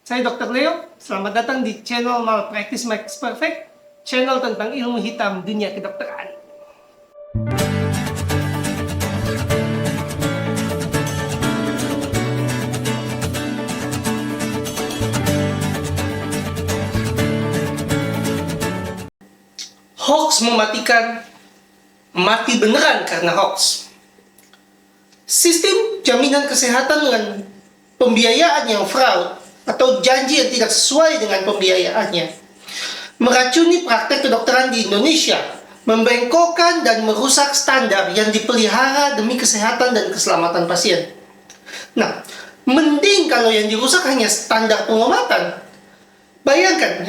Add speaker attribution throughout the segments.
Speaker 1: Saya Dr. Leo, selamat datang di channel Malpractice Makes Perfect, channel tentang ilmu hitam dunia kedokteran. Hoax mematikan, mati beneran karena hoax. Sistem jaminan kesehatan dengan pembiayaan yang fraud atau janji yang tidak sesuai dengan pembiayaannya meracuni praktek kedokteran di Indonesia, membengkokkan dan merusak standar yang dipelihara demi kesehatan dan keselamatan pasien. Nah, mending kalau yang dirusak hanya standar pengobatan. Bayangkan,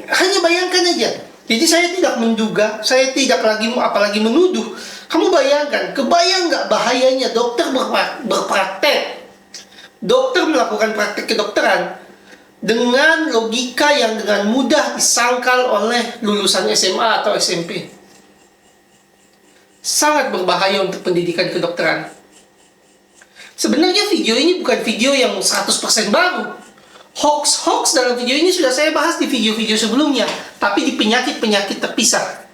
Speaker 1: hanya bayangkan aja. Jadi saya tidak menduga, saya tidak lagi apalagi menuduh. Kamu bayangkan, kebayang nggak bahayanya dokter berpraktek? Dokter melakukan praktek kedokteran dengan logika yang dengan mudah disangkal oleh lulusan SMA atau SMP. Sangat berbahaya untuk pendidikan kedokteran. Sebenarnya video ini bukan video yang 100% baru. Hoax dalam video ini sudah saya bahas di video-video sebelumnya, tapi di penyakit-penyakit terpisah.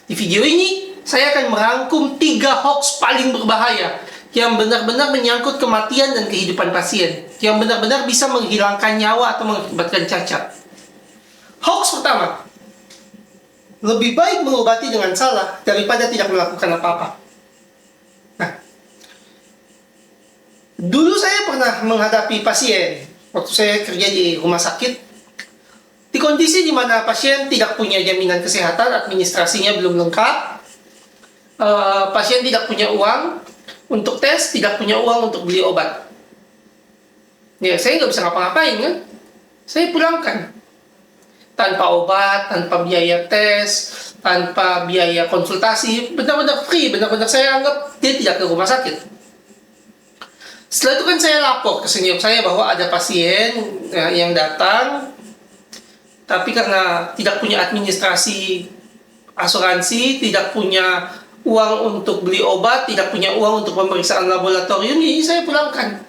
Speaker 1: Di video ini, saya akan merangkum 3 hoax paling berbahaya yang benar-benar menyangkut kematian dan kehidupan pasien, yang benar-benar bisa menghilangkan nyawa atau mengakibatkan cacat. Hoax pertama, lebih baik mengobati dengan salah daripada tidak melakukan apa-apa. Nah, dulu saya pernah menghadapi pasien waktu saya kerja di rumah sakit, di kondisi di mana pasien tidak punya jaminan kesehatan, administrasinya belum lengkap, pasien tidak punya uang untuk tes, tidak punya uang untuk beli obat. Ya, saya nggak bisa ngapa-ngapain kan? Saya pulangkan. Tanpa obat, tanpa biaya tes, tanpa biaya konsultasi, benar-benar free, benar-benar saya anggap dia tidak ke rumah sakit. Setelah itu kan saya lapor ke senior saya bahwa ada pasien yang datang, tapi karena tidak punya administrasi asuransi, tidak punya uang untuk beli obat, tidak punya uang untuk pemeriksaan laboratorium, jadi saya pulangkan.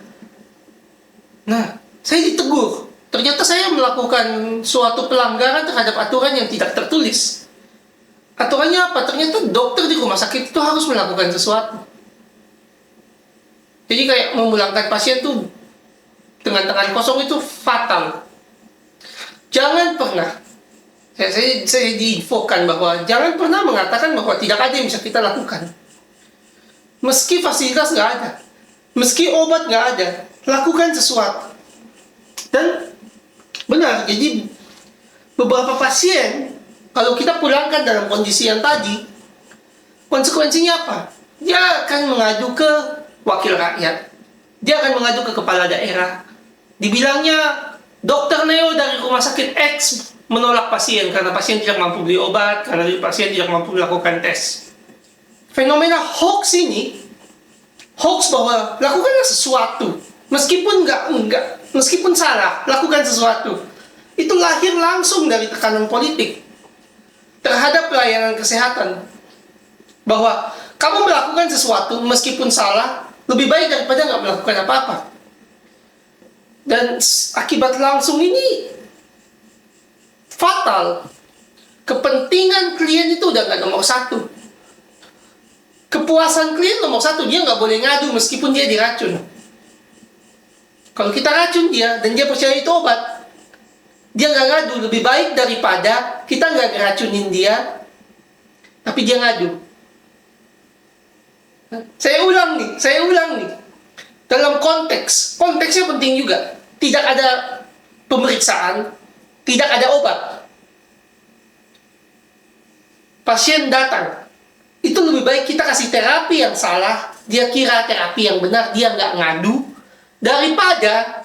Speaker 1: Nah, saya ditegur. Ternyata saya melakukan suatu pelanggaran terhadap aturan yang tidak tertulis. Aturannya apa? Ternyata dokter di rumah sakit itu harus melakukan sesuatu. Jadi kayak memulangkan pasien tuh dengan tangan kosong itu fatal. Jangan pernah, saya diinfokan bahwa jangan pernah mengatakan bahwa tidak ada yang bisa kita lakukan. Meski fasilitas nggak ada, meski obat nggak ada, lakukan sesuatu. Dan benar, jadi beberapa pasien kalau kita pulangkan dalam kondisi yang tadi, konsekuensinya apa? Dia akan mengadu ke wakil rakyat. Dia akan mengadu ke kepala daerah. Dibilangnya Dr. Leo dari rumah sakit X menolak pasien karena pasien tidak mampu beli obat, karena pasien tidak mampu melakukan tes. Fenomena hoax ini, hoax bahwa lakukanlah sesuatu, meskipun meskipun salah, lakukan sesuatu. Itu lahir langsung dari tekanan politik terhadap pelayanan kesehatan. Bahwa kamu melakukan sesuatu meskipun salah, lebih baik daripada nggak melakukan apa-apa. Dan akibat langsung ini fatal. Kepentingan klien itu udah nggak nomor 1. Kepuasan klien nomor 1. Dia nggak boleh ngadu meskipun dia diracun. Kalau kita racun dia dan dia percaya itu obat, dia nggak ngadu. Lebih baik daripada kita nggak ngeracunin dia, tapi dia ngadu. Saya ulang nih. Dalam konteksnya penting juga. Tidak ada pemeriksaan, tidak ada obat. Pasien datang. Itu lebih baik kita kasih terapi yang salah, dia kira terapi yang benar, dia nggak ngadu, daripada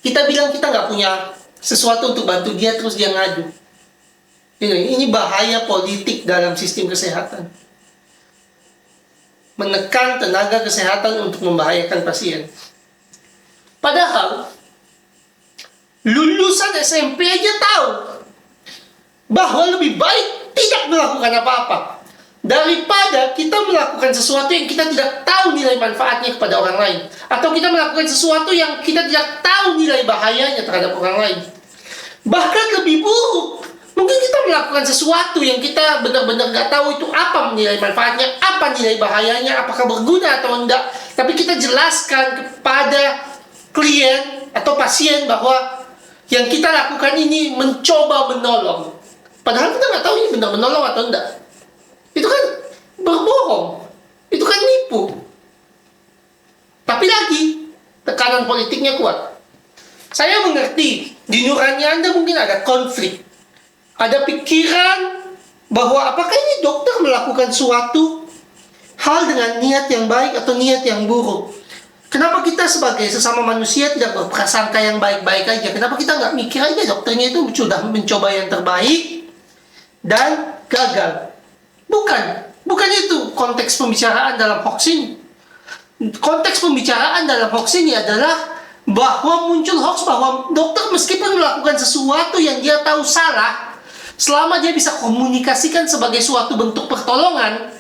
Speaker 1: kita bilang kita nggak punya sesuatu untuk bantu dia, terus dia ngadu. Ini bahaya politik dalam sistem kesehatan. Menekan tenaga kesehatan untuk membahayakan pasien. Padahal lulusan SMP aja tahu bahwa lebih baik tidak melakukan apa-apa. daripada kita melakukan sesuatu yang kita tidak tahu nilai manfaatnya kepada orang lain, atau kita melakukan sesuatu yang kita tidak tahu nilai bahayanya terhadap orang lain. Bahkan lebih buruk, mungkin kita melakukan sesuatu yang kita benar-benar nggak tahu itu apa nilai manfaatnya, apa nilai bahayanya, apakah berguna atau enggak, tapi kita jelaskan kepada klien atau pasien bahwa yang kita lakukan ini mencoba menolong, padahal kita nggak tahu ini benar menolong atau enggak. Itu kan berbohong, itu kan nipu. Tapi lagi, tekanan politiknya kuat. Saya mengerti, di nurani Anda mungkin ada konflik. Ada pikiran bahwa apakah ini dokter melakukan suatu hal dengan niat yang baik atau niat yang buruk. Kenapa kita sebagai sesama manusia tidak berprasangka yang baik-baik aja? Kenapa kita nggak mikir aja dokternya itu sudah mencoba yang terbaik dan gagal? Bukan itu konteks pembicaraan dalam hoax ini. Konteks pembicaraan dalam hoax ini adalah bahwa muncul hoax bahwa dokter meskipun melakukan sesuatu yang dia tahu salah, selama dia bisa komunikasikan sebagai suatu bentuk pertolongan,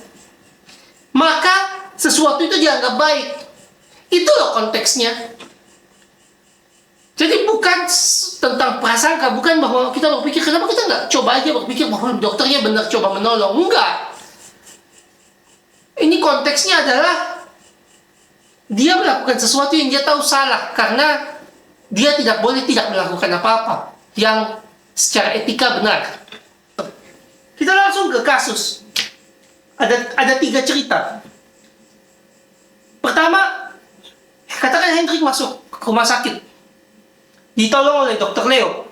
Speaker 1: maka sesuatu itu dianggap baik. Itu loh konteksnya. Jadi bukan tentang prasangka, bukan bahwa kita berpikir kenapa kita nggak coba aja berpikir bahwa dokternya benar coba menolong. Enggak. Ini konteksnya adalah dia melakukan sesuatu yang dia tahu salah karena dia tidak boleh tidak melakukan apa-apa yang secara etika benar. Kita langsung ke kasus. Ada 3 cerita. Pertama, katakan Hendrik masuk ke rumah sakit, ditolong oleh dokter Leo.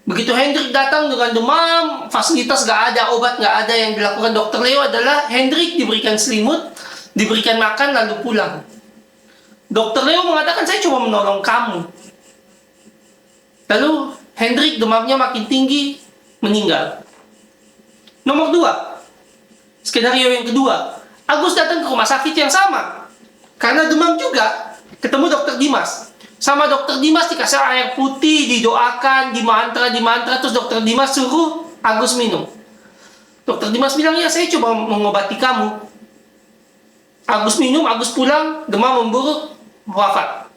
Speaker 1: Begitu Hendrik datang dengan demam, fasilitas gak ada, obat gak ada, yang dilakukan dokter Leo adalah Hendrik diberikan selimut, diberikan makan, lalu pulang. Dokter Leo mengatakan, saya cuma menolong kamu. Lalu Hendrik demamnya makin tinggi, meninggal. Nomor 2, skenario yang kedua, Agus datang ke rumah sakit yang sama. Karena demam juga, ketemu dokter Dimas. Sama dokter Dimas dikasih air putih, didoakan, dimantra, terus dokter Dimas suruh Agus minum. Dokter Dimas bilang, ya saya coba mengobati kamu. Agus minum, Agus pulang, demam memburuk, wafat.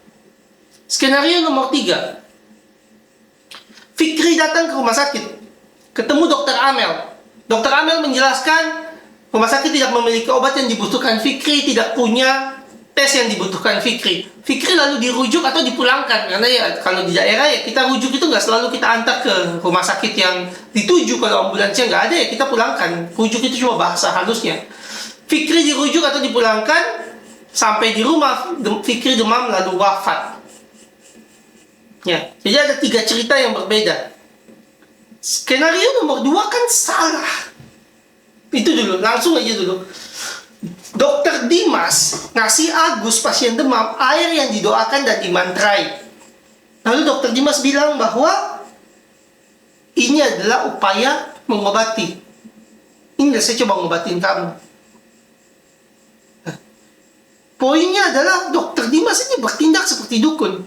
Speaker 1: Skenario nomor 3. Fikri datang ke rumah sakit, ketemu dokter Amel. Dokter Amel menjelaskan, rumah sakit tidak memiliki obat yang dibutuhkan Fikri, tidak punya tes yang dibutuhkan Fikri. Fikri lalu dirujuk atau dipulangkan. Karena ya kalau di daerah ya kita rujuk itu nggak selalu kita antar ke rumah sakit yang dituju. Kalau ambulansnya nggak ada ya kita pulangkan. Rujuk itu cuma bahasa halusnya. Fikri dirujuk atau dipulangkan, sampai di rumah Fikri demam lalu wafat. Ya, jadi ada 3 cerita yang berbeda. Skenario nomor 2 kan salah. Itu dulu, langsung aja dulu. Dokter Dimas ngasih Agus pasien demam air yang didoakan dan dimantrai. Lalu dokter Dimas bilang bahwa ini adalah upaya mengobati. Ini saya coba ngobatin kamu. Poinnya adalah dokter Dimas ini bertindak seperti dukun.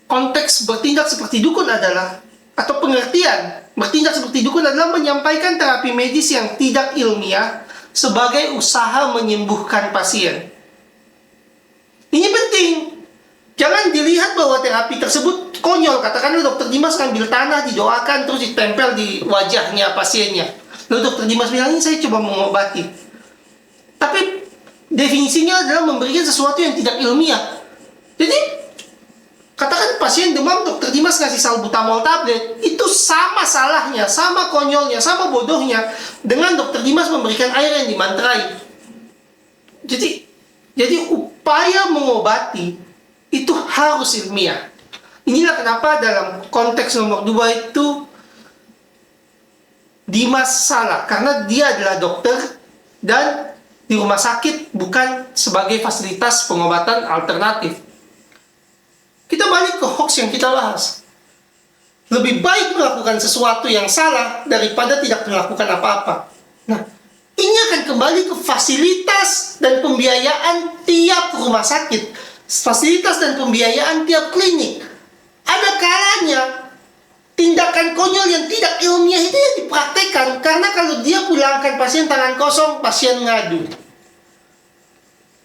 Speaker 1: Konteks bertindak seperti dukun adalah, atau pengertian bertindak seperti dukun adalah menyampaikan terapi medis yang tidak ilmiah sebagai usaha menyembuhkan pasien. Ini penting. Jangan dilihat bahwa terapi tersebut konyol. Katakanlah dokter Dimas ambil tanah, didoakan, terus ditempel di wajahnya pasiennya. Lalu dokter Dimas bilang, ini saya coba mengobati. Tapi definisinya adalah memberikan sesuatu yang tidak ilmiah. Jadi, katakan pasien demam, dokter Dimas ngasih salbutamol tablet, itu sama salahnya, sama konyolnya, sama bodohnya dengan dokter Dimas memberikan air yang dimantrai. Jadi upaya mengobati itu harus ilmiah. Inilah kenapa dalam konteks nomor 2 itu Dimas salah, karena dia adalah dokter dan di rumah sakit bukan sebagai fasilitas pengobatan alternatif. Kita balik ke hoax yang kita bahas. Lebih baik melakukan sesuatu yang salah daripada tidak melakukan apa-apa. Nah, ini akan kembali ke fasilitas dan pembiayaan tiap rumah sakit. Fasilitas dan pembiayaan tiap klinik. Ada kalanya tindakan konyol yang tidak ilmiah itu yang dipraktekkan. Karena kalau dia pulangkan pasien tangan kosong, pasien ngadu.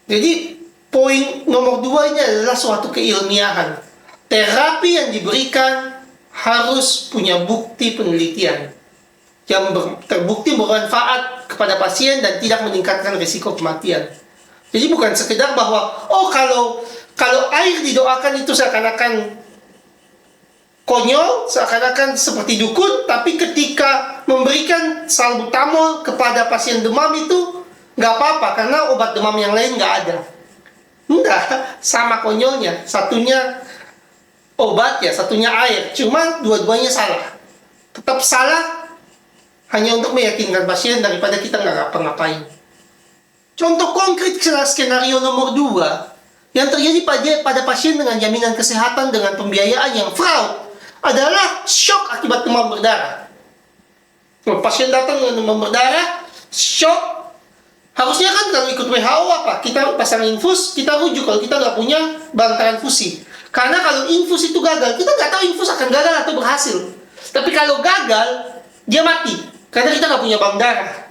Speaker 1: Jadi poin nomor 2 ini adalah suatu keilmiahan. Terapi yang diberikan harus punya bukti penelitian yang terbukti bermanfaat kepada pasien dan tidak meningkatkan risiko kematian. Jadi bukan sekedar bahwa kalau air didoakan itu seakan-akan konyol, seakan-akan seperti dukun, tapi ketika memberikan salbutamol kepada pasien demam itu nggak apa-apa karena obat demam yang lain nggak ada. Enggak, sama konyolnya. Satunya obat ya, satunya air. Cuma dua-duanya salah. Tetap salah hanya untuk meyakinkan pasien daripada kita nggak ngapa-ngapain. Contoh konkret skenario nomor 2 yang terjadi pada pasien dengan jaminan kesehatan dengan pembiayaan yang fraud adalah shock akibat demam berdarah. Pasien datang dengan demam berdarah, shock. Harusnya kan kalau ikut WHO apa? Kita pasang infus, kita rujuk kalau kita nggak punya bank transfusi. Karena kalau infus itu gagal, kita nggak tahu infus akan gagal atau berhasil. Tapi kalau gagal, dia mati. Karena kita nggak punya bank darah.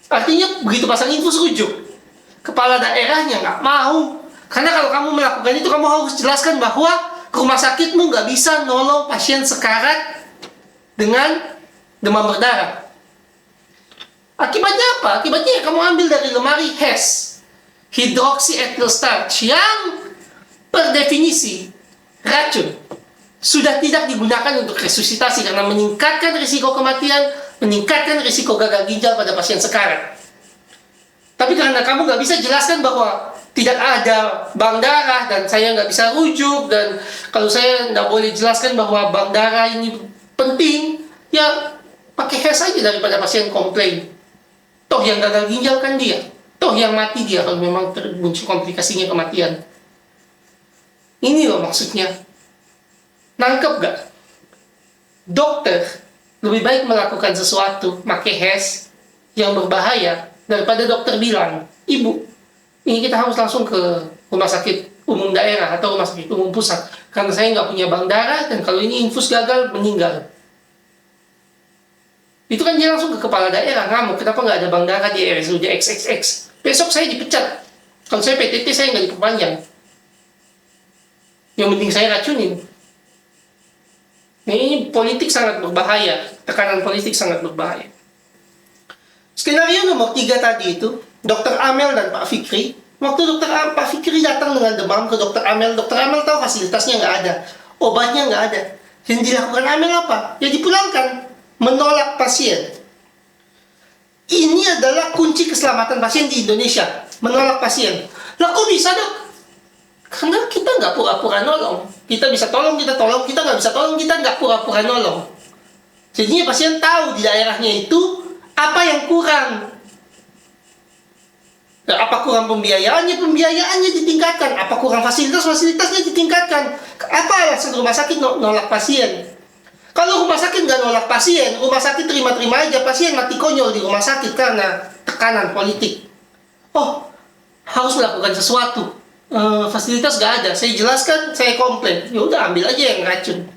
Speaker 1: Artinya begitu pasang infus rujuk, kepala daerahnya nggak mau. Karena kalau kamu melakukan itu, kamu harus jelaskan bahwa rumah sakitmu nggak bisa nolong pasien sekarat dengan demam berdarah. Akibatnya apa? Akibatnya kamu ambil dari lemari HES, hydroxyethyl starch, yang per definisi racun. Sudah tidak digunakan untuk resusitasi karena meningkatkan risiko kematian, meningkatkan risiko gagal ginjal pada pasien sekarat. Tapi karena kamu nggak bisa jelaskan bahwa tidak ada bank darah dan saya nggak bisa rujuk, dan kalau saya nggak boleh jelaskan bahwa bank darah ini penting, ya pakai HES aja daripada pasien komplain. Toh yang gagal ginjal kan dia, toh yang mati dia kalau memang muncul komplikasinya kematian. Ini loh maksudnya. Nangkep gak? Dokter lebih baik melakukan sesuatu pakai HES yang berbahaya daripada dokter bilang, ibu, ini kita harus langsung ke rumah sakit umum daerah atau rumah sakit umum pusat karena saya nggak punya bank darah dan kalau ini infus gagal meninggal. Itu kan dia langsung ke kepala daerah ngamuk, kenapa nggak ada bank darah di RSUD XXX? Besok saya dipecat. Kalau saya PTT saya nggak diperpanjang. Yang penting saya racunin. Nah, ini politik sangat berbahaya, tekanan politik sangat berbahaya. Skenario nomor 3 tadi itu, Dr. Amel dan Pak Fikri. Waktu Pak Fikri datang dengan demam ke Dr. Amel tahu fasilitasnya nggak ada, obatnya nggak ada. Yang dilakukan Amel apa? Ya dipulangkan, menolak pasien. Ini adalah kunci keselamatan pasien di Indonesia, menolak pasien. Lah kok bisa dok? Karena kita nggak pura-pura nolong. Kita bisa tolong, kita tolong. Kita nggak bisa tolong, kita nggak pura-pura nolong. Jadinya pasien tahu di daerahnya itu apa yang kurang. Nah, apa kurang pembiayaannya ditingkatkan. Apa kurang fasilitasnya ditingkatkan. Apa alasan rumah sakit nolak pasien? Kalau rumah sakit nggak nolak pasien, rumah sakit terima-terima aja, pasien mati konyol di rumah sakit karena tekanan politik. Oh, harus melakukan sesuatu. Fasilitas nggak ada, saya jelaskan, saya komplain, ya udah ambil aja yang racun.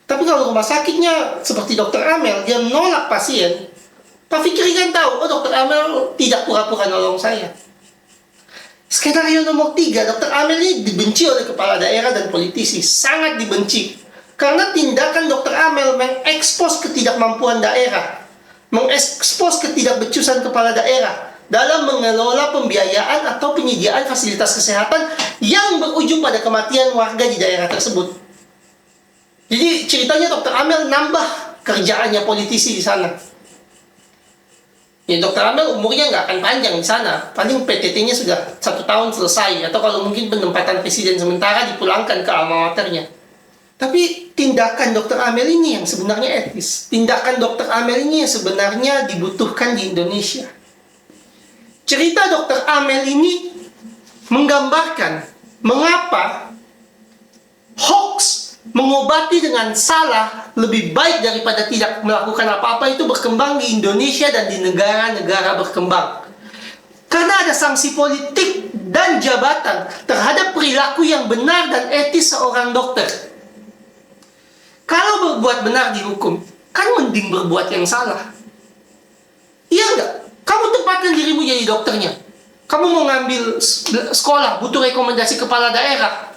Speaker 1: Tapi kalau rumah sakitnya seperti Dr. Amel, dia menolak pasien, Pak Fikri kan tahu, oh Dr. Amel tidak pura-pura nolong saya. Skenario nomor 3, Dr. Amel ini dibenci oleh kepala daerah dan politisi, sangat dibenci. Karena tindakan Dr. Amel mengekspos ketidakmampuan daerah, mengekspos ketidakbecusan kepala daerah dalam mengelola pembiayaan atau penyediaan fasilitas kesehatan yang berujung pada kematian warga di daerah tersebut. Jadi ceritanya Dr. Amel nambah kerjaannya politisi di sana. Ya, Dr. Amel umurnya nggak akan panjang di sana. Paling PTT-nya sudah 1 tahun selesai. Atau kalau mungkin penempatan presiden sementara dipulangkan ke alma maternya. Tapi tindakan Dr. Amel ini yang sebenarnya etis. Tindakan Dr. Amel ini yang sebenarnya dibutuhkan di Indonesia. Cerita Dr. Amel ini menggambarkan mengapa hoax mengobati dengan salah lebih baik daripada tidak melakukan apa-apa itu berkembang di Indonesia dan di negara-negara berkembang. Karena ada sanksi politik dan jabatan terhadap perilaku yang benar dan etis seorang dokter. Kalau berbuat benar dihukum, kan mending berbuat yang salah. Iya enggak? Kamu tempatkan dirimu jadi dokternya. Kamu mau ngambil sekolah, butuh rekomendasi kepala daerah.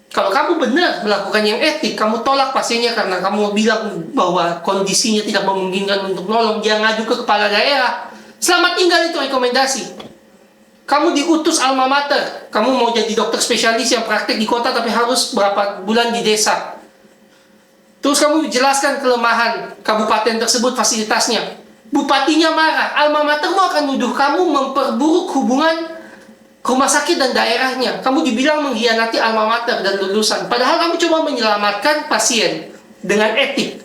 Speaker 1: Kalau kamu benar melakukan yang etik, kamu tolak pasiennya karena kamu bilang bahwa kondisinya tidak memungkinkan untuk nolong, dia ngaju ke kepala daerah. Selamat tinggal itu rekomendasi. Kamu diutus alma mater, kamu mau jadi dokter spesialis yang praktek di kota tapi harus berapa bulan di desa. Terus kamu jelaskan kelemahan kabupaten tersebut fasilitasnya. Bupatinya marah, alma matermu akan nuduh kamu memperburuk hubungan rumah sakit dan daerahnya. Kamu dibilang mengkhianati alma mater dan lulusan. Padahal kamu coba menyelamatkan pasien dengan etik,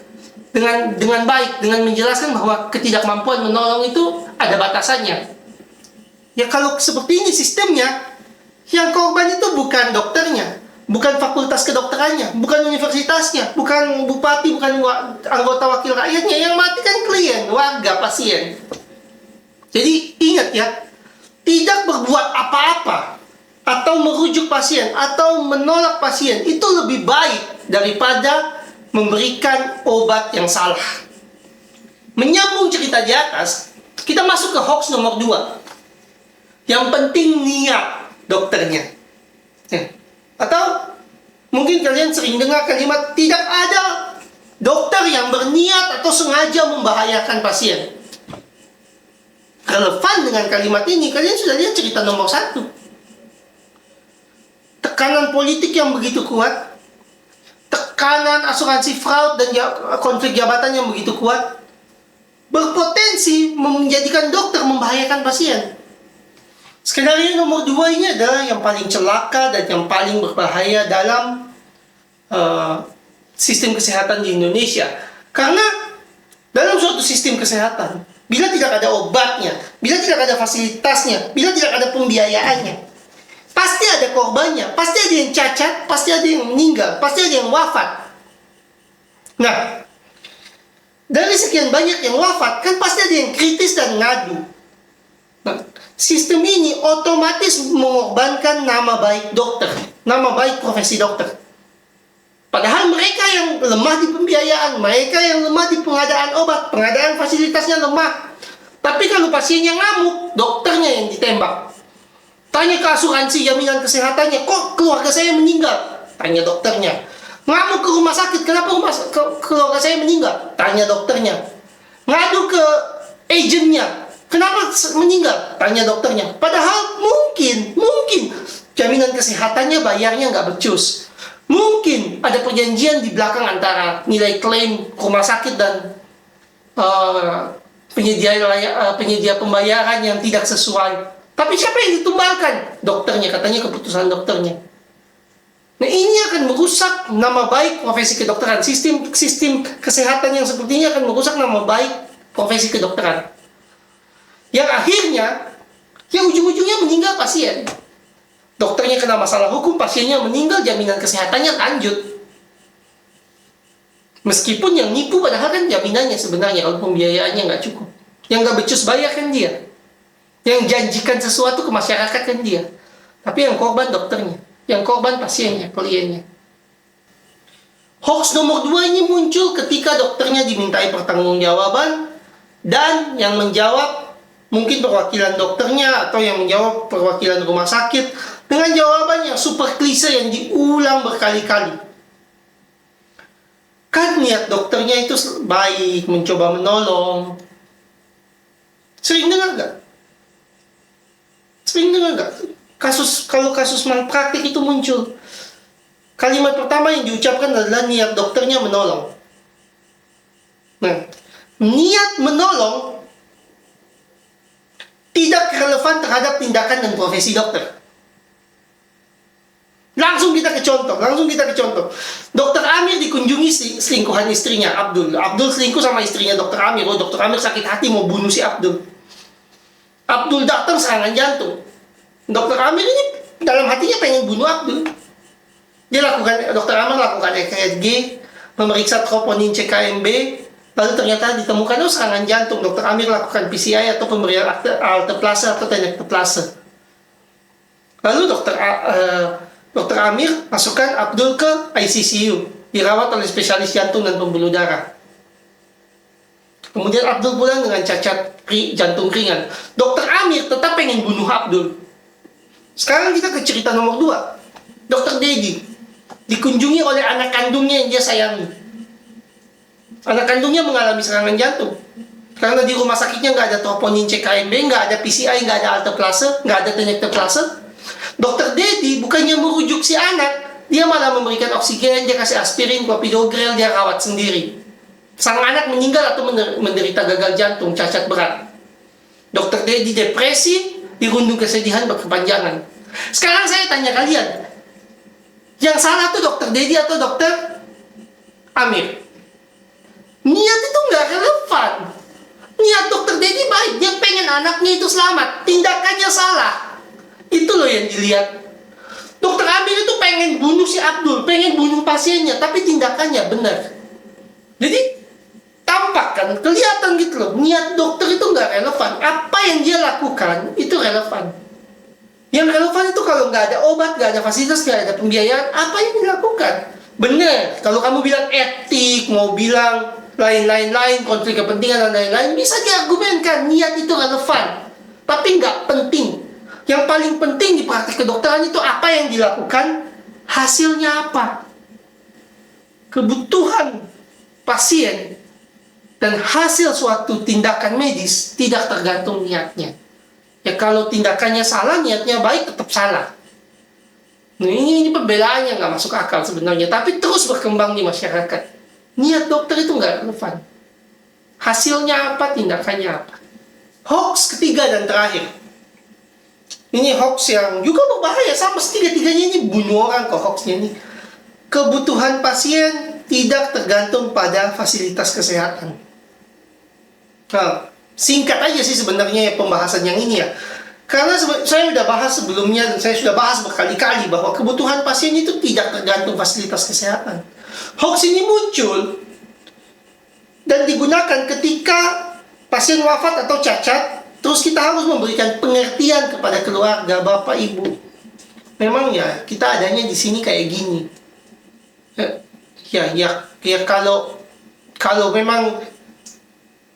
Speaker 1: dengan baik, dengan menjelaskan bahwa ketidakmampuan menolong itu ada batasannya. Ya kalau seperti ini sistemnya, yang korban itu bukan dokternya, bukan fakultas kedokterannya, bukan universitasnya, bukan bupati, bukan anggota wakil rakyatnya. Yang mati kan klien, warga, pasien. Jadi ingat ya, tidak berbuat apa-apa atau merujuk pasien atau menolak pasien itu lebih baik daripada memberikan obat yang salah. Menyambung cerita di atas, kita masuk ke hoax nomor 2. Yang penting niat dokternya. Atau mungkin kalian sering dengar kalimat tidak ada dokter yang berniat atau sengaja membahayakan pasien. Relevan dengan kalimat ini, kalian sudah lihat cerita nomor 1. Tekanan politik yang begitu kuat, tekanan asuransi fraud dan konflik jabatan yang begitu kuat, berpotensi menjadikan dokter membahayakan pasien. Skenario nomor 2 ini adalah yang paling celaka dan yang paling berbahaya dalam sistem kesehatan di Indonesia. Karena dalam suatu sistem kesehatan, bila tidak ada obatnya, bila tidak ada fasilitasnya, bila tidak ada pembiayaannya, pasti ada korbannya, pasti ada yang cacat, pasti ada yang meninggal, pasti ada yang wafat. Nah, dari sekian banyak yang wafat, kan pasti ada yang kritis dan ngadu. Nah, sistem ini otomatis mengorbankan nama baik dokter, nama baik profesi dokter. Padahal mereka yang lemah di pembiayaan, mereka yang lemah di pengadaan obat, pengadaan fasilitasnya lemah. Tapi kalau pasiennya ngamuk, dokternya yang ditembak. Tanya ke asuransi jaminan kesehatannya, kok keluarga saya meninggal? Tanya dokternya. Ngamuk ke rumah sakit, kenapa keluarga saya meninggal? Tanya dokternya. Ngadu ke agennya, kenapa meninggal? Tanya dokternya. Padahal mungkin jaminan kesehatannya bayarnya nggak becus. Mungkin ada perjanjian di belakang antara nilai klaim rumah sakit dan penyedia pembayaran yang tidak sesuai. Tapi siapa yang ditumbalkan? Dokternya, katanya keputusan dokternya. Nah, ini akan merusak nama baik profesi kedokteran. Sistem kesehatan yang seperti ini akan merusak nama baik profesi kedokteran. Yang akhirnya, yang ujung-ujungnya meninggal pasien. Dokternya kena masalah hukum, pasiennya meninggal, jaminan kesehatannya lanjut. Meskipun yang nipu padahal kan jaminannya sebenarnya, kalau pembiayaannya nggak cukup. Yang nggak becus bayar kan dia. Yang janjikan sesuatu ke masyarakat kan dia. Tapi yang korban dokternya, yang korban pasiennya, kliennya. Hoax nomor 2 ini muncul ketika dokternya dimintai pertanggungjawaban dan yang menjawab mungkin perwakilan dokternya atau yang menjawab perwakilan rumah sakit dengan jawaban yang super klise yang diulang berkali-kali. Kan niat dokternya itu baik, mencoba menolong. Sering dengar nggak? Sering dengar nggak? Kalau kasus malpraktik itu muncul, kalimat pertama yang diucapkan adalah niat dokternya menolong. Nah, niat menolong tidak relevan terhadap tindakan dan profesi dokter. Langsung kita ke contoh. Dokter Amir dikunjungi selingkuhan istrinya, Abdul. Abdul selingkuh sama istrinya Dokter Amir. Oh, Dokter Amir sakit hati mau bunuh si Abdul. Abdul datang serangan jantung. Dokter Amir ini dalam hatinya pengen bunuh Abdul. Dokter Amir lakukan EKG, memeriksa troponin CKMB, lalu ternyata ditemukan serangan jantung. Dokter Amir lakukan PCI atau pemberian alteplase atau tenecteplase. Lalu Dokter Amir masukkan Abdul ke ICCU. dirawat oleh spesialis jantung dan pembuluh darah. Kemudian Abdul pulang dengan cacat jantung ringan. Dokter Amir tetap pengen bunuh Abdul. Sekarang kita ke cerita nomor 2. Dokter Dedi dikunjungi oleh anak kandungnya yang dia sayangi. Anak kandungnya mengalami serangan jantung. Karena di rumah sakitnya nggak ada troponin CKMB, nggak ada PCI, nggak ada alteplase, nggak ada tenecteplase. Dokter Dedi bukannya merujuk si anak, dia malah memberikan oksigen, dia kasih aspirin, clopidogrel, dia rawat sendiri. Sang anak meninggal atau menderita gagal jantung, cacat berat. Dokter Dedi depresi, dirundung kesedihan berkepanjangan. Sekarang saya tanya kalian, yang salah tuh dokter Dedi atau dokter Amir? Niat itu nggak relevan. Niat dokter Dedi baik, dia pengen anaknya itu selamat. Tindakannya salah. Itu loh yang dilihat. Dokter Amir itu pengen bunuh si Abdul, pengen bunuh pasiennya, tapi tindakannya benar. Jadi tampak kan, kelihatan gitu loh. Niat dokter itu nggak relevan. Apa yang dia lakukan itu relevan. Yang relevan itu kalau nggak ada obat, nggak ada fasilitas, nggak ada pembiayaan, apa yang dilakukan? Benar. Kalau kamu bilang etik, mau bilang lain-lain, konflik kepentingan dan lain-lain, bisa diargumenkan. Niat itu relevan, tapi nggak penting. Yang paling penting di praktik kedokteran itu apa yang dilakukan, hasilnya apa. Kebutuhan pasien dan hasil suatu tindakan medis tidak tergantung niatnya. Ya kalau tindakannya salah, niatnya baik, tetap salah. Nah, ini pembelaannya nggak masuk akal sebenarnya, tapi terus berkembang di masyarakat. Niat dokter itu nggak relevan. Hasilnya apa, tindakannya apa. Hoax ketiga dan terakhir. Ini hoax yang juga berbahaya, sama tiga-tiganya ini bunuh orang kok hoaxnya ini. Kebutuhan pasien tidak tergantung pada fasilitas kesehatan. Nah, singkat aja sih sebenarnya pembahasan yang ini ya. Karena saya sudah bahas sebelumnya dan saya sudah bahas berkali-kali bahwa kebutuhan pasien itu tidak tergantung fasilitas kesehatan. Hoax ini muncul dan digunakan ketika pasien wafat atau cacat, terus kita harus memberikan pengertian kepada keluarga, bapak, ibu. Memang ya kita adanya di sini kayak gini. Ya kalau memang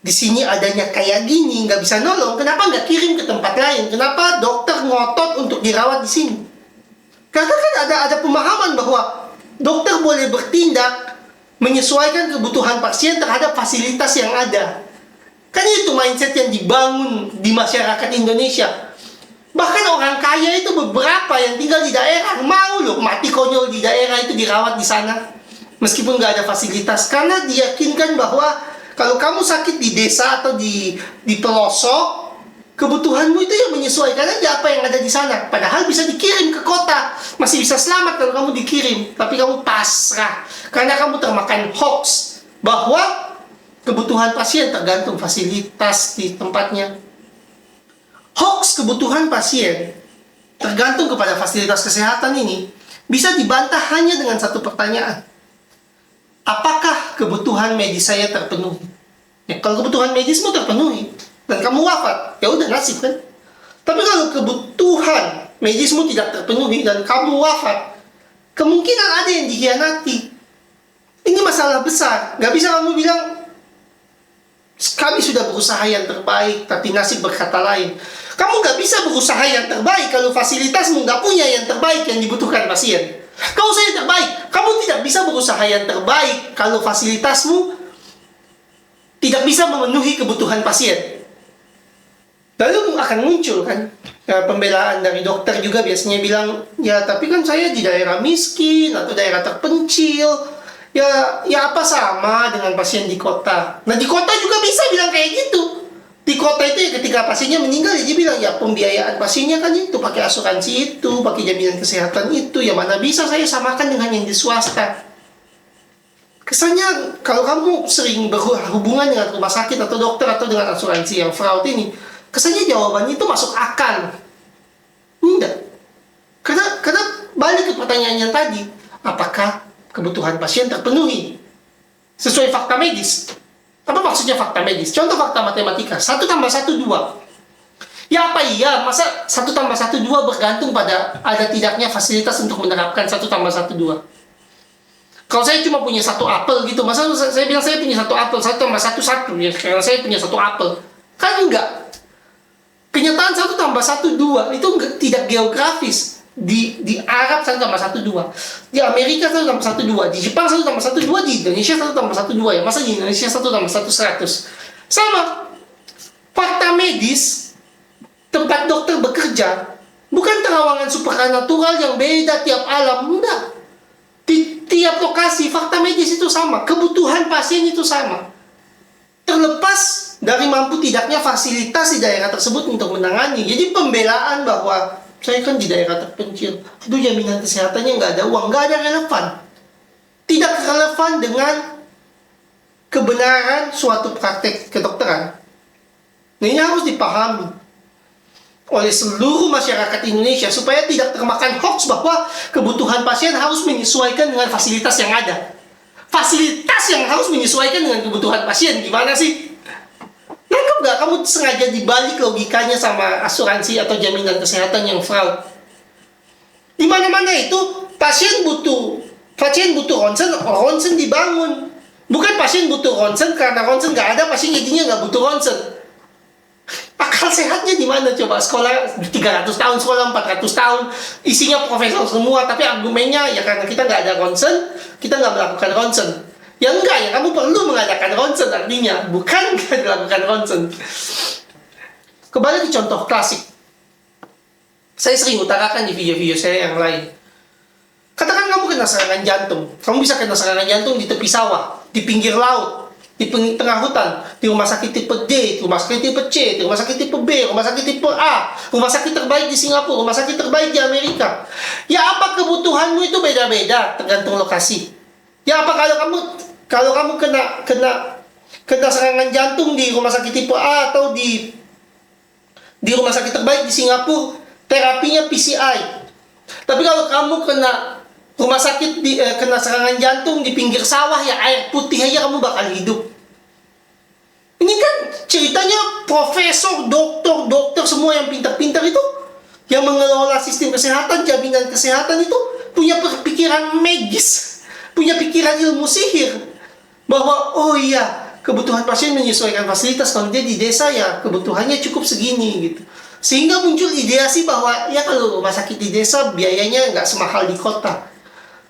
Speaker 1: di sini adanya kayak gini, nggak bisa nolong, kenapa nggak kirim ke tempat lain? Kenapa dokter ngotot untuk dirawat di sini? Karena kan ada pemahaman bahwa dokter boleh bertindak menyesuaikan kebutuhan pasien terhadap fasilitas yang ada. Kan itu mindset yang dibangun di masyarakat Indonesia. Bahkan orang kaya itu beberapa yang tinggal di daerah mau loh mati konyol di daerah itu dirawat di sana, meskipun nggak ada fasilitas, karena diyakinkan bahwa kalau kamu sakit di desa atau di pelosok, kebutuhanmu itu yang menyesuaikan aja apa yang ada di sana. Padahal bisa dikirim ke kota, masih bisa selamat kalau kamu dikirim. Tapi kamu pasrah karena kamu termakan hoax bahwa kebutuhan pasien tergantung fasilitas di tempatnya. Hoax kebutuhan pasien tergantung kepada fasilitas kesehatan ini bisa dibantah hanya dengan satu pertanyaan. Apakah kebutuhan medis saya terpenuhi? Ya, kalau kebutuhan medismu terpenuhi dan kamu wafat, ya udah nasib kan. Tapi kalau kebutuhan medismu tidak terpenuhi dan kamu wafat, kemungkinan ada yang dikhianati. Ini masalah besar. Gak bisa kamu bilang kami sudah berusaha yang terbaik, tapi nasib berkata lain. Kamu gak bisa berusaha yang terbaik kalau fasilitasmu gak punya yang terbaik yang dibutuhkan pasien. Kau saya terbaik, kamu tidak bisa berusaha yang terbaik kalau fasilitasmu tidak bisa memenuhi kebutuhan pasien. Lalu akan muncul kan ya, pembelaan dari dokter juga biasanya bilang, ya tapi kan saya di daerah miskin atau daerah terpencil, ya apa sama dengan pasien di kota. Nah di kota juga bisa bilang kayak gitu. Di kota itu ya ketika pasiennya meninggal, ya dia bilang ya pembiayaan pasiennya kan itu pakai asuransi itu, pakai jaminan kesehatan itu, ya mana bisa saya samakan dengan yang di swasta. Kesannya kalau kamu sering berhubungan dengan rumah sakit atau dokter atau dengan asuransi yang fraud ini, kesannya jawabannya itu masuk akal. Enggak. Karena balik ke pertanyaan yang tadi, apakah kebutuhan pasien terpenuhi sesuai fakta medis? Apa maksudnya fakta medis? Contoh fakta matematika, 1 tambah 1, 2. Ya apa iya, masa 1 tambah 1, 2 bergantung pada ada tidaknya fasilitas untuk menerapkan 1 tambah 1, 2. Kalau saya cuma punya satu apel gitu, masa saya bilang saya punya satu apel, 1 tambah 1 1, ya karena saya punya satu apel. Kan enggak. Kenyataan 1 tambah 1 2 itu enggak, tidak geografis. Di Arab 1 tambah 1 2, di Amerika 1 tambah 1 2, di Jepang 1 tambah 1 2, di Indonesia 1 tambah 1 2, ya masa di Indonesia 1 tambah 1 100. Sama. Fakta medis tempat dokter bekerja bukan terawangan supernatural yang beda tiap alam, enggak. Di tiap lokasi fakta medis itu sama, kebutuhan pasien itu sama. Terlepas dari mampu tidaknya fasilitas di daerah tersebut untuk menangani. Jadi pembelaan bahwa saya kan di daerah terpencil, aduh jaminan kesehatannya nggak ada uang, nggak ada relevan. Tidak relevan dengan kebenaran suatu praktek kedokteran. Nah, ini harus dipahami oleh seluruh masyarakat Indonesia supaya tidak termakan hoax bahwa kebutuhan pasien harus menyesuaikan dengan fasilitas yang ada. Fasilitas yang harus menyesuaikan dengan kebutuhan pasien, gimana sih? Nangkep nggak? Kamu sengaja dibalik logikanya sama asuransi atau jaminan kesehatan yang fraud. Di mana-mana itu pasien butuh ronsen, ronsen dibangun. Bukan pasien butuh ronsen karena ronsen nggak ada, pasien jadinya nggak butuh ronsen. Akal sehatnya di mana coba? Sekolah 300 tahun, sekolah 400 tahun, isinya profesor semua, tapi argumennya ya karena kita nggak ada ronsen, kita nggak melakukan ronsen. Ya enggak, ya kamu perlu mengadakan ronsen artinya, bukan nggak dilakukan ronsen. Kembali ke contoh klasik. Saya sering utarakan di video-video saya yang lain. Katakan kamu kena serangan jantung. Kamu bisa kena serangan jantung di tepi sawah, di pinggir laut, di tengah hutan, di rumah sakit tipe D, rumah sakit tipe C, rumah sakit tipe B, rumah sakit tipe A, rumah sakit terbaik di Singapura, rumah sakit terbaik di Amerika. Ya apa kebutuhanmu itu beda-beda tergantung lokasi. Ya apa kalau kamu kena serangan jantung di rumah sakit tipe A atau di rumah sakit terbaik di Singapura, terapinya PCI. Tapi kalau kamu kena serangan jantung di pinggir sawah, ya air putih aja kamu bakal hidup. Ini kan ceritanya profesor, dokter semua yang pintar-pintar itu, yang mengelola sistem kesehatan, jaminan kesehatan itu punya pikiran magis, punya pikiran ilmu sihir, bahwa oh iya, kebutuhan pasien menyesuaikan fasilitas. Kalau dia di desa ya kebutuhannya cukup segini gitu. Sehingga muncul ideasi bahwa ya kalau rumah sakit di desa biayanya nggak semahal di kota.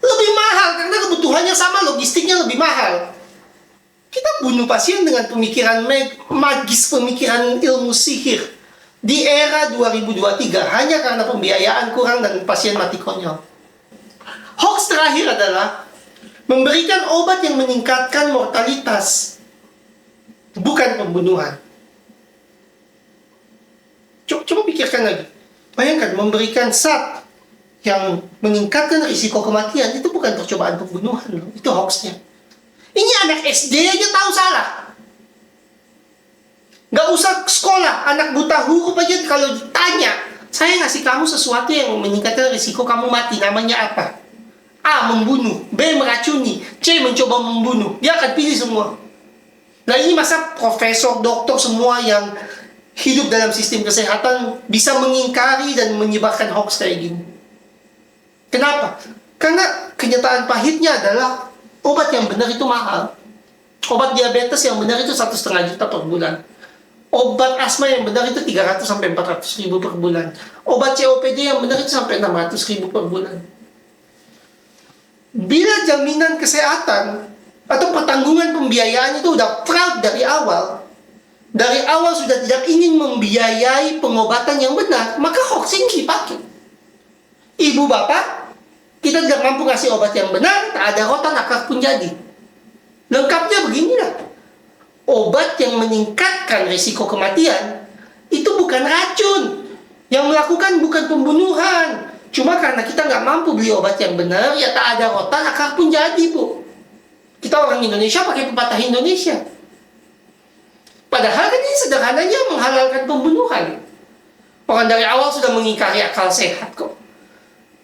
Speaker 1: Lebih mahal karena kebutuhannya sama, logistiknya lebih mahal. Kita bunuh pasien dengan pemikiran magis, pemikiran ilmu sihir di era 2023 hanya karena pembiayaan kurang dan pasien mati konyol. Hoax terakhir adalah memberikan obat yang meningkatkan mortalitas, bukan pembunuhan. Coba pikirkan lagi. Bayangkan memberikan zat yang meningkatkan risiko kematian, itu bukan percobaan pembunuhan loh, itu hoaxnya. Ini anak SD aja tahu salah. Gak usah sekolah, anak buta huruf aja kalau ditanya, saya ngasih kamu sesuatu yang meningkatkan risiko kamu mati, namanya apa? A. Membunuh, B. Meracuni, C. Mencoba membunuh. Dia akan pilih semua. Nah ini masa profesor, dokter semua yang hidup dalam sistem kesehatan bisa mengingkari dan menyebarkan hoax kayak gini. Kenapa? Karena kenyataan pahitnya adalah obat yang benar itu mahal. Obat diabetes yang benar itu 1,5 juta per bulan. Obat asma yang benar itu 300 sampai 400 ribu per bulan. Obat COPD yang benar itu sampai 600 ribu per bulan. Bila jaminan kesehatan atau pertanggungan pembiayaan itu udah fraud dari awal sudah tidak ingin membiayai pengobatan yang benar, maka hoax ini dipakai. Ibu bapak, kita tidak mampu ngasih obat yang benar, tak ada rotan akar pun jadi. Lengkapnya beginilah. Obat yang meningkatkan risiko kematian itu bukan racun. Yang melakukan bukan pembunuhan. Cuma karena kita nggak mampu beli obat yang benar, ya tak ada rotan akar pun jadi, Bu. Kita orang Indonesia pakai pepatah Indonesia. Padahal kan ini sederhananya menghalalkan pembunuhan. Orang dari awal sudah mengingkari akal sehat kok.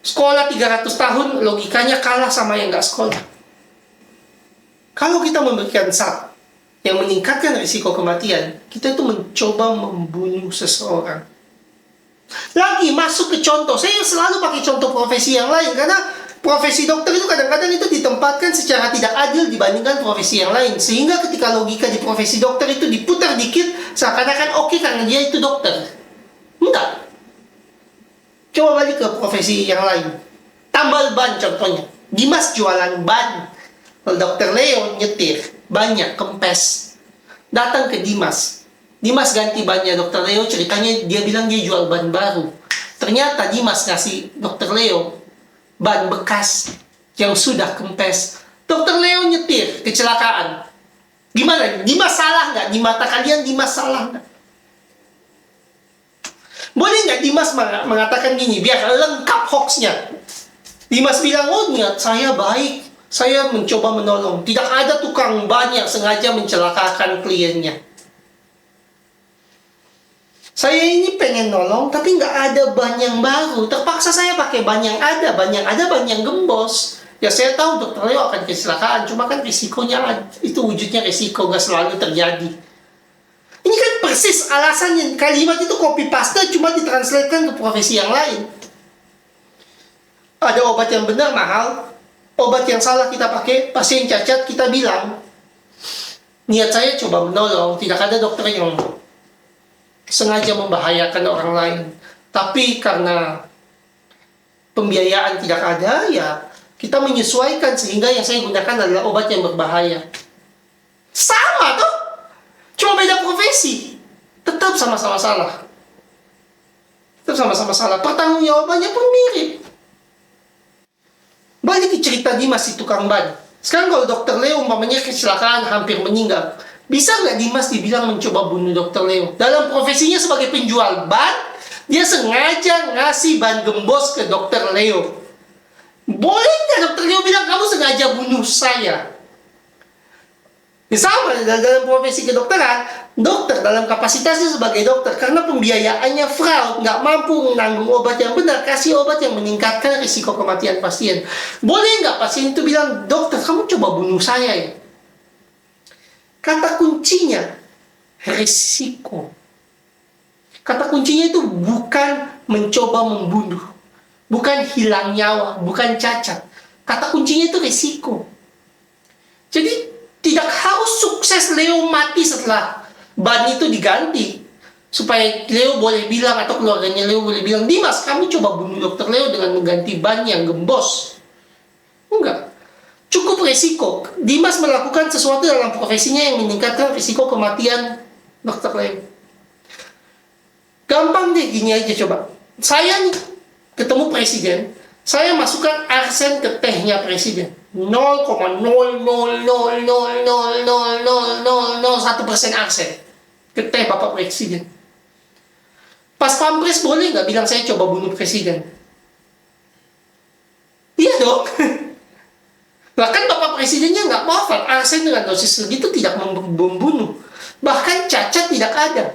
Speaker 1: Sekolah 300 tahun, logikanya kalah sama yang nggak sekolah. Kalau kita memberikan zat yang meningkatkan risiko kematian, kita itu mencoba membunuh seseorang. Lagi masuk ke contoh, saya selalu pakai contoh profesi yang lain, karena profesi dokter itu kadang-kadang itu ditempatkan secara tidak adil dibandingkan profesi yang lain. Sehingga ketika logika di profesi dokter itu diputar dikit, seakan-akan oke karena dia itu dokter. Enggak. Coba balik ke profesi yang lain. Tambal ban contohnya. Dimas jualan ban. Kalau Dokter Leo nyetir, banyak kempes. Datang ke Dimas. Dimas ganti bannya Dokter Leo, ceritanya dia bilang dia jual ban baru. Ternyata Dimas ngasih Dokter Leo ban bekas yang sudah kempes. Dokter Leo nyetir, kecelakaan. Gimana? Dimas salah nggak? Di mata kalian Dimas salah nggak? Boleh nggak Dimas mengatakan gini, biar lengkap hoaxnya. Dimas bilang, oh niat saya baik, saya mencoba menolong. Tidak ada tukang ban yang sengaja mencelakakan kliennya. Saya ini pengen nolong, tapi nggak ada ban yang baru. Terpaksa saya pakai ban yang ada, ban yang gembos. Ya saya tahu Dokter Leo akan kecelakaan, cuma kan risikonya, itu wujudnya risiko, nggak selalu terjadi. Ini kan persis alasannya, kalimat itu copy paste cuma ditranslatekan ke profesi yang lain. Ada obat yang benar mahal, obat yang salah kita pakai, pasien cacat kita bilang, niat saya coba menolong, tidak ada dokter yang sengaja membahayakan orang lain. Tapi karena pembiayaan tidak ada, ya kita menyesuaikan sehingga yang saya gunakan adalah obat yang berbahaya. Sama tuh, cuma beda profesi, tetap sama-sama salah. Tetap sama-sama salah. Pertanggungjawabannya pun mirip. Balik ke cerita Dimas si tukang ban. Sekarang kalau Dokter Leo umpamanya kecelakaan hampir meninggal, bisa nggak Dimas dibilang mencoba bunuh Dokter Leo? Dalam profesinya sebagai penjual ban, dia sengaja ngasih ban gembos ke Dokter Leo. Boleh nggak Dokter Leo bilang kamu sengaja bunuh saya? Sama dalam profesi kedokteran, dokter dalam kapasitasnya sebagai dokter, karena pembiayaannya fraud, nggak mampu menanggung obat yang benar, kasih obat yang meningkatkan risiko kematian pasien. Boleh nggak pasien itu bilang, dokter kamu coba bunuh saya ya? Kata kuncinya, risiko. Kata kuncinya itu bukan mencoba membunuh, bukan hilang nyawa, bukan cacat. Kata kuncinya itu risiko. Jadi, tidak harus sukses Leo mati setelah ban itu diganti. Supaya Leo boleh bilang, atau keluarganya Leo boleh bilang, Dimas, kami coba bunuh Dokter Leo dengan mengganti ban yang gembos. Enggak. Cukup resiko. Dimas melakukan sesuatu dalam profesinya yang meningkatkan risiko kematian Dokter Leo. Gampang deh, gini aja coba. Saya nih, ketemu presiden, saya masukkan arsen ke tehnya presiden. 0,000000001% arsen ke teh Bapak Presiden. Pas pampres boleh nggak bilang saya coba bunuh presiden? Iya dong. Bahkan Bapak Presidennya nggak wafat, arsen dengan dosis segitu tidak membunuh. Bahkan cacat tidak ada.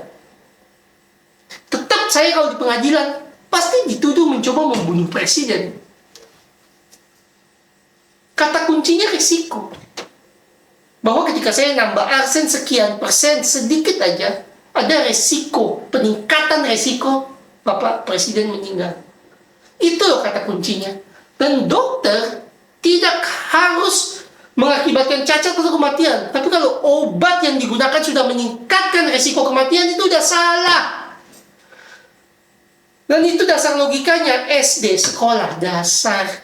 Speaker 1: Tetap saya kalau di pengadilan pasti dituduh mencoba membunuh presiden. Kata kuncinya risiko. Bahwa ketika saya nambah arsen sekian persen, sedikit aja, ada resiko, peningkatan resiko Bapak Presiden meninggal. Itu loh kata kuncinya. Dan dokter tidak harus mengakibatkan cacat atau kematian. Tapi kalau obat yang digunakan sudah meningkatkan resiko kematian, itu udah salah. Dan itu dasar logikanya SD, sekolah dasar.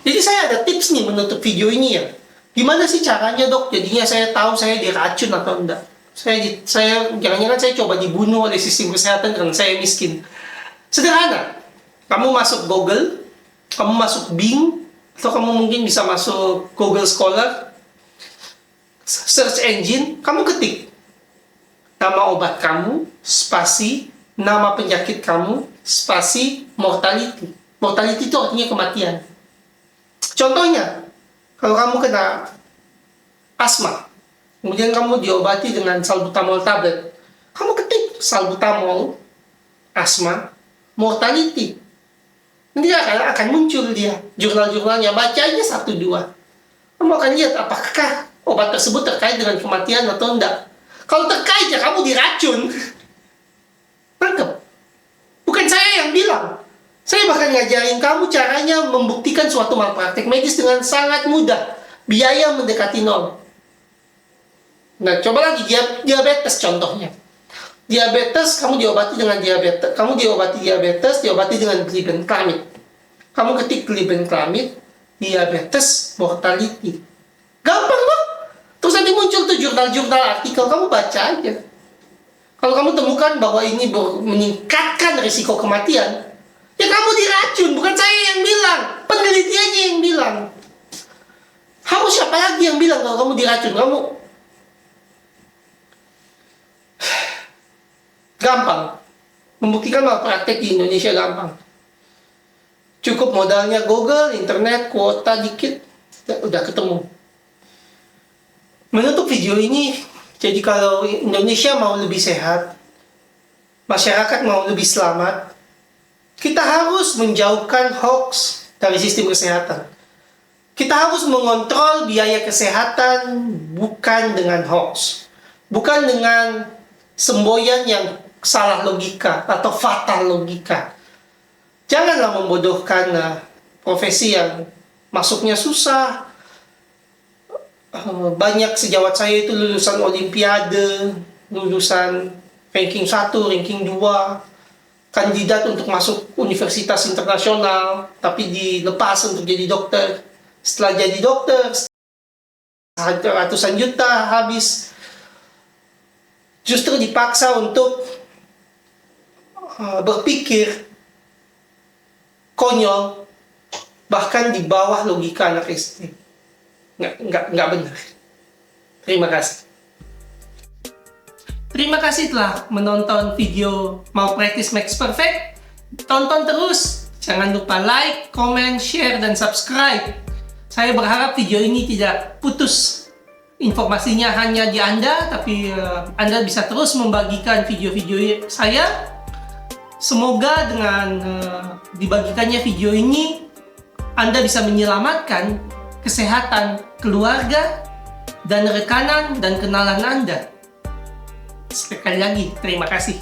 Speaker 1: Jadi saya ada tips nih menutup video ini ya. Gimana sih caranya dok? Jadinya saya tahu saya diracun atau enggak. Saya jangan-jangan saya coba dibunuh oleh sistem kesehatan karena saya miskin. Sederhana. Kamu masuk Google, kamu masuk Bing, atau kamu mungkin bisa masuk Google Scholar, search engine, kamu ketik nama obat kamu, spasi, nama penyakit kamu, spasi, mortality. Mortality itu artinya kematian. Contohnya, kalau kamu kena asma, kemudian kamu diobati dengan salbutamol tablet, kamu ketik salbutamol, asma, mortality. Nanti akan muncul dia, jurnal-jurnalnya, baca aja 1-2. Kamu akan lihat apakah obat tersebut terkait dengan kematian atau enggak. Kalau terkait ya kamu diracun. Tangkap. Bukan saya yang bilang. Saya bahkan ngajarin kamu caranya membuktikan suatu malpraktek medis dengan sangat mudah. Biaya mendekati nol. Nah, coba lagi diabetes contohnya. Diabetes, kamu diobati dengan diabetes. Kamu diobati diabetes, diobati dengan glibenclamid. Kamu ketik glibenclamid, diabetes, mortality. Gampang loh. Terus nanti muncul tuh jurnal-jurnal artikel, kamu baca aja. Kalau kamu temukan bahwa ini meningkatkan risiko kematian, ya kamu diracun, bukan saya yang bilang. Penelitiannya yang bilang. Harus siapa lagi yang bilang kalau kamu diracun? Kamu gampang. Membuktikan malpraktek di Indonesia gampang. Cukup modalnya Google, internet, kuota dikit, udah ketemu. Menutup video ini, jadi kalau Indonesia mau lebih sehat, masyarakat mau lebih selamat, kita harus menjauhkan hoax dari sistem kesehatan. Kita harus mengontrol biaya kesehatan bukan dengan hoax, bukan dengan semboyan yang salah logika atau fatal logika. Janganlah membodohkan profesi yang masuknya susah. Banyak sejawat saya itu lulusan olimpiade, lulusan ranking 1, ranking 2, kandidat untuk masuk universitas internasional, tapi dilepas untuk jadi dokter. Setelah jadi dokter, ratusan juta habis. Justru dipaksa untuk berpikir konyol, bahkan di bawah logika anak SD. Nggak benar. Terima kasih. Terima kasih telah menonton video Malpractice Makes Perfect. Tonton terus. Jangan lupa like, comment, share, dan subscribe. Saya berharap video ini tidak putus. Informasinya hanya di Anda, tapi Anda bisa terus membagikan video-video saya. Semoga dengan dibagikannya video ini, Anda bisa menyelamatkan kesehatan keluarga dan rekanan dan kenalan Anda. Sekali lagi, terima kasih.